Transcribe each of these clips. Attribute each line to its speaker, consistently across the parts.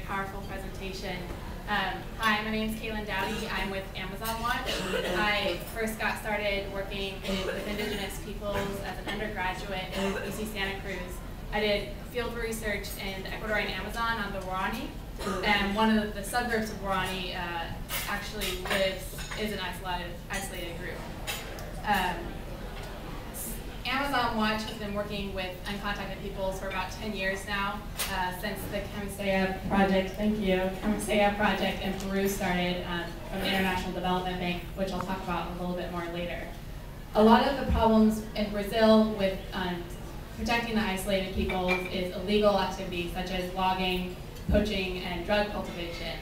Speaker 1: powerful presentation. Hi, my name is Kaylin Dowdy. I'm with Amazon Watch. I first got started working with Indigenous peoples as an undergraduate in UC Santa Cruz. I did field research in the Ecuadorian Amazon on the Waorani, and one of the subgroups of Waorani actually is an isolated group. Amazon Watch has been working with uncontacted peoples for about 10 years now, since the Camisea project, Camisea project in Peru started from the International Development Bank, which I'll talk about a little bit more later. A lot of the problems in Brazil with protecting the isolated peoples is illegal activities such as logging, poaching, and drug cultivation.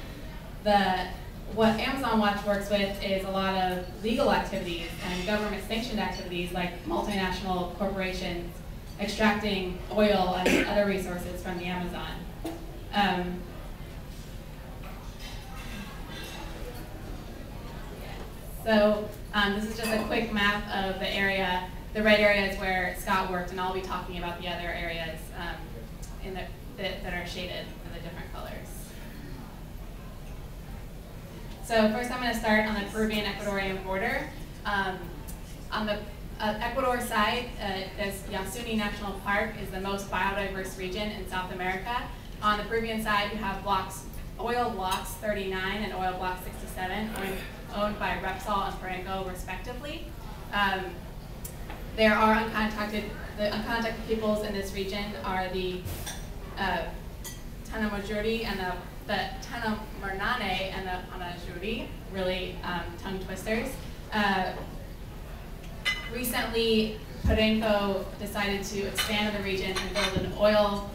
Speaker 1: What Amazon Watch works with is a lot of legal activities and government-sanctioned activities like multinational corporations extracting oil and other resources from the Amazon. This is just a quick map of the area. The red area is where Scott worked, and I'll be talking about the other areas that are shaded in the different colors. So first I'm going to start on the Peruvian-Ecuadorian border. On the Ecuador side, this Yasuni National Park is the most biodiverse region in South America. On the Peruvian side, you have oil blocks 39 and oil block 67, owned by Repsol and Perenco respectively. There are the uncontacted peoples in this region are the Tanamajuri and the Tanamarnane and the Panajuri, really tongue twisters. Recently, Perenco decided to expand in the region and build an oil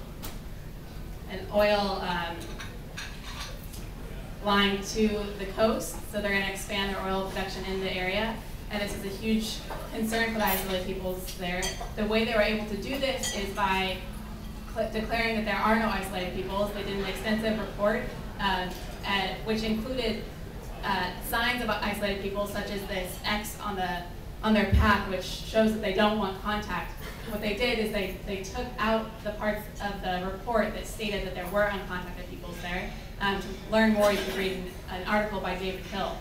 Speaker 1: line to the coast. So they're going to expand their oil production in the area. And this is a huge concern for the isolated peoples there. The way they were able to do this is by declaring that there are no isolated peoples. They did an extensive report, which included signs about isolated peoples, such as this X on their path, which shows that they don't want contact. What they did is they took out the parts of the report that stated that there were uncontacted peoples there. To learn more, you can read an article by David Hill.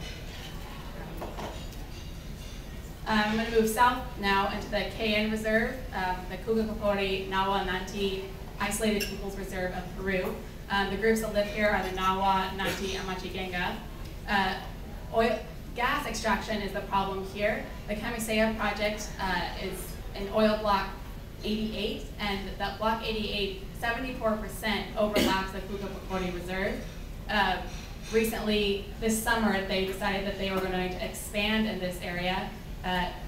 Speaker 1: I'm going to move south now into the Cayenne Reserve, the Cugacopori Nawa Nanti Isolated Peoples Reserve of Peru. The groups that live here are the Nawa, Nanti, and Machigenga. Gas extraction is the problem here. The Camisea project is in oil block 88, and that block 88, 74% overlaps the Cugacopori Reserve. Recently, this summer, they decided that they were going to expand in this area,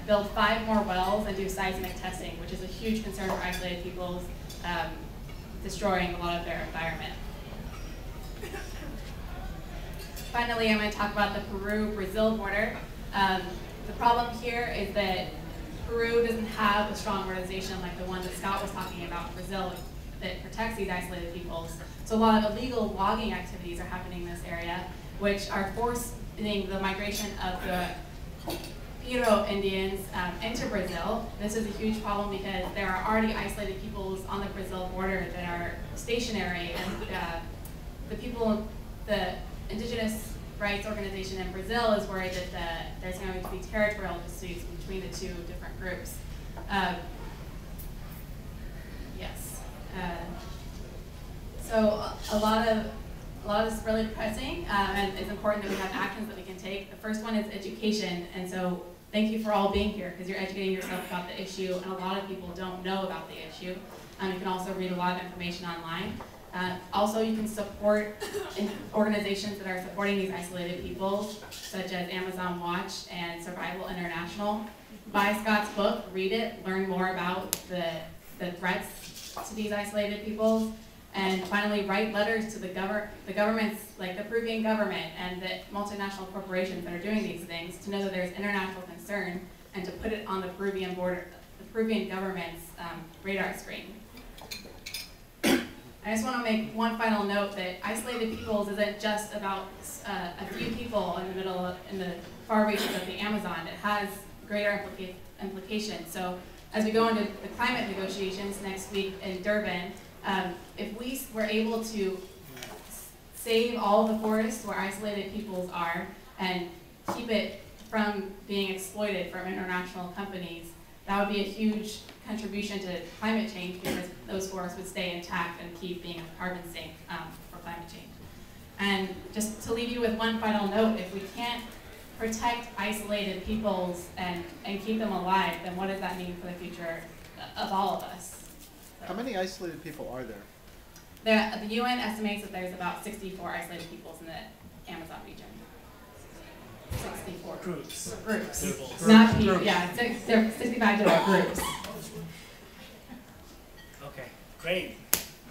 Speaker 1: build 5 more wells, and do seismic testing, which is a huge concern for isolated peoples, destroying a lot of their environment. Finally, I'm going to talk about the Peru-Brazil border. The problem here is that Peru doesn't have a strong organization like the one that Scott was talking about in Brazil that protects these isolated peoples. So a lot of illegal logging activities are happening in this area, which are forcing the migration of the Piro Indians into Brazil. This is a huge problem because there are already isolated peoples on the Brazil border that are stationary, and the Indigenous Rights Organization in Brazil is worried that there's going to be territorial disputes between the two different groups. So a lot of this is really depressing, and it's important that we have actions that we can take. The first one is education, and so thank you for all being here because you're educating yourself about the issue, and a lot of people don't know about the issue. You can also read a lot of information online. Also, you can support organizations that are supporting these isolated peoples, such as Amazon Watch and Survival International. Buy Scott's book, read it, learn more about the threats to these isolated peoples. And finally, write letters to the governments, like the Peruvian government and the multinational corporations that are doing these things, to know that there's international concern and to put it on the Peruvian government's radar screen. I just want to make one final note that isolated peoples isn't just about a few people in the far reaches of the Amazon. It has greater implications. So as we go into the climate negotiations next week in Durban, if we were able to save all the forests where isolated peoples are and keep it from being exploited from international companies, that would be a huge contribution to climate change because those forests would stay intact and keep being a carbon sink for climate change. And just to leave you with one final note, if we can't protect isolated peoples and keep them alive, then what does that mean for the future of all of us? So,
Speaker 2: how many isolated people are there?
Speaker 1: the UN estimates that there's about 64 isolated peoples in the Amazon region. 64.
Speaker 3: Groups.
Speaker 1: Groups. Not people, yeah, they're 65 different groups.
Speaker 3: Okay, great.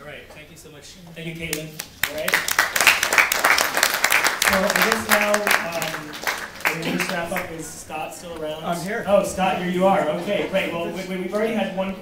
Speaker 3: All right, thank you so much. Thank you, Caitlin. All right. So I guess now, the next wrap up is Scott still around?
Speaker 4: I'm here.
Speaker 3: Oh, Scott, here you are. Okay, great. Well, we've already had one